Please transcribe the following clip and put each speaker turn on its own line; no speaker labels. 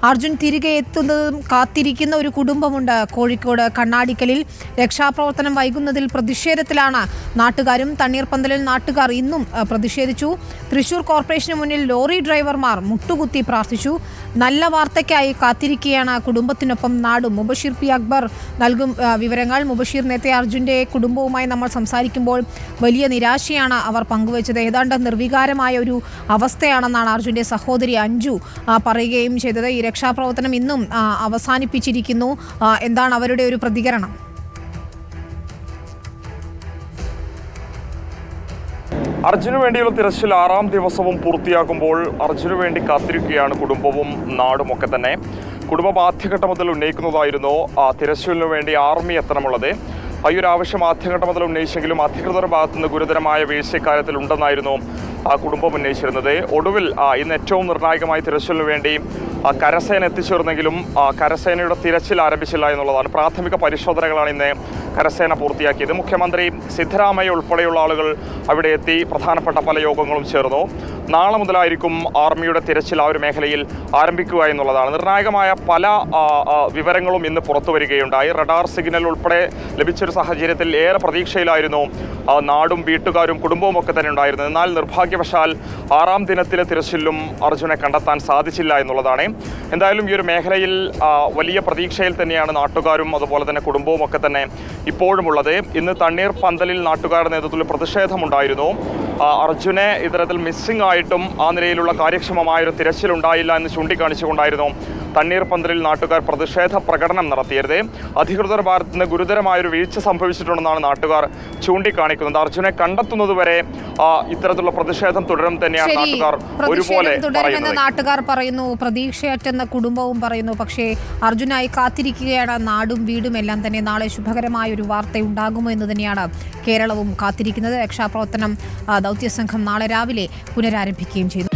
അർജുൻ തിരികെ എത്തുന്നതും കാത്തിരിക്കുന്ന ഒരു കുടുംബമുണ്ട്. കോഴിക്കോട് കണ്ണാടിക്കലിൽ രക്ഷാപ്രവർത്തനം വൈകുന്നതിൽ പ്രതിഷേധത്തിലാണ് നാട്ടുകാരും. തണ്ണീർപ്പന്തലിൽ നാട്ടുകാർ ഇന്നും പ്രതിഷേധിച്ചു. തൃശൂർ കോർപ്പറേഷന് മുന്നിൽ ലോറി ഡ്രൈവർമാർ മുട്ടുകുത്തി പ്രാർത്ഥിച്ചു. നല്ല വാർത്തയ്ക്കായി കാത്തിരിക്കുകയാണ് കുടുംബത്തിനൊപ്പം നാടും. മുബഷീർ പി അക്ബർ നൽകും വിവരങ്ങൾ. മുബഷീർ, നേരത്തെ അർജുൻ്റെ കുടുംബവുമായി നമ്മൾ സംസാരിക്കുമ്പോൾ വലിയ നിരാശയാണ് അവർ പങ്കുവച്ചത്. ഏതാണ്ട് നിർവികാരമായ ഒരു അവസ്ഥയാണെന്നാണ് അർജുൻ്റെ സഹോദരി അഞ്ജു പറയുകയും ചെയ്തത്. ഈ രക്ഷാപ്രവർത്തനം ഇന്നും അവസാനിപ്പിച്ചിരിക്കുന്നു. എന്താണ് അവരുടെ ഒരു പ്രതികരണം?
അർജുന് വേണ്ടിയുള്ള തിരച്ചിൽ 6ാം ദിവസവും പൂർത്തിയാക്കുമ്പോൾ അർജുന് വേണ്ടി കാത്തിരിക്കുകയാണ് കുടുംബവും നാടുമൊക്കെ തന്നെ. കുടുംബം ആദ്യഘട്ടം മുതൽ ഉന്നയിക്കുന്നതായിരുന്നു തിരച്ചിലിനു വേണ്ടി ആർമി എത്തണമുള്ളത്. ഈ ഒരു ആവശ്യം ആദ്യഘട്ടം മുതൽ ഉന്നയിച്ചെങ്കിലും അധികൃതരുടെ ഭാഗത്തുനിന്ന് ഗുരുതരമായ വീഴ്ച ഇക്കാര്യത്തിൽ ഉണ്ടെന്നായിരുന്നു കുടുംബം ഉന്നയിച്ചിരുന്നത്. ഒടുവിൽ ഇന്ന് ഏറ്റവും നിർണായകമായി തിരച്ചിലിനു വേണ്ടി കരസേന എത്തിച്ചേർന്നെങ്കിലും കരസേനയുടെ തിരച്ചിൽ ആരംഭിച്ചില്ല എന്നുള്ളതാണ്. പ്രാഥമിക പരിശോധനകളാണ് ഇന്ന് കരസേന പൂർത്തിയാക്കിയത്. മുഖ്യമന്ത്രി സിദ്ധരാമയ്യ ഉൾപ്പെടെയുള്ള ആളുകൾ അവിടെ എത്തി പ്രധാനപ്പെട്ട പല യോഗങ്ങളും ചേർന്നു. നാളെ മുതലായിരിക്കും ആർമിയുടെ തിരച്ചിൽ ആ ഒരു മേഖലയിൽ ആരംഭിക്കുക എന്നുള്ളതാണ്. നിർണായകമായ പല വിവരങ്ങളും ഇന്ന് പുറത്തു വരികയുണ്ടായി. റഡാർ സിഗ്നൽ ഉൾപ്പെടെ ലഭിച്ചൊരു സാഹചര്യത്തിൽ ഏറെ പ്രതീക്ഷയിലായിരുന്നു നാടും വീട്ടുകാരും കുടുംബവും ഒക്കെ തന്നെ ഉണ്ടായിരുന്നു. എന്നാൽ നിർഭാഗ്യവശാൽ 6ാം ദിനത്തിലെ തിരച്ചിലും അർജുനെ കണ്ടെത്താൻ സാധിച്ചില്ല എന്നുള്ളതാണ്. എന്തായാലും ഈ ഒരു മേഖലയിൽ വലിയ പ്രതീക്ഷയിൽ തന്നെയാണ് നാട്ടുകാരും അതുപോലെ തന്നെ കുടുംബവും ഒക്കെ തന്നെ ഇപ്പോഴുമുള്ളത്. ഇന്ന് തണ്ണീർപ്പന്തലിൽ നാട്ടുകാരുടെ നേതൃത്വത്തിൽ പ്രതിഷേധമുണ്ടായിരുന്നു. അർജുനെ ഇത്തരത്തിൽ മിസ്സിംഗ് ആയിട്ടും ആ നിലയിലുള്ള കാര്യക്ഷമമായൊരു തിരച്ചിലുണ്ടായില്ല എന്ന് ചൂണ്ടിക്കാണിച്ചുകൊണ്ടായിരുന്നു തണ്ണീർപ്പന്തലിൽ നാട്ടുകാർ പ്രതിഷേധ പ്രകടനം നടത്തിയത്. അധികൃതർ ഭാഗത്ത് നിന്ന് ഗുരുതരമായൊരു വീഴ്ച സംഭവിച്ചിട്ടുണ്ടെന്നാണ് നാട്ടുകാർ ചൂണ്ടിക്കാണിക്കുന്നത്. അർജുനെ കണ്ടെത്തുന്നതുവരെ ഇത്തരത്തിലുള്ള പ്രതിഷേധം തുടരും തന്നെയാണ് നാട്ടുകാർ ഒരുപോലെ പറയുന്നത്.
നാട്ടുകാർ പറയുന്നു, പ്രതീക്ഷയറ്റെന്ന കുടുംബവും പറയുന്നു. പക്ഷേ അർജുനായി കാത്തിരിക്കുകയാണ് നാടും വീടും എല്ലാം തന്നെ. നാളെ ശുഭകരമായ ഒരു വാർത്ത ഉണ്ടാകുമോ എന്ന് തന്നെയാണ് കേരളവും കാത്തിരിക്കുന്നത്. രക്ഷാപ്രവർത്തനം ദൗത്യസംഘം നാളെ രാവിലെ പുനരാരംഭിക്കുകയും ചെയ്യുന്നു.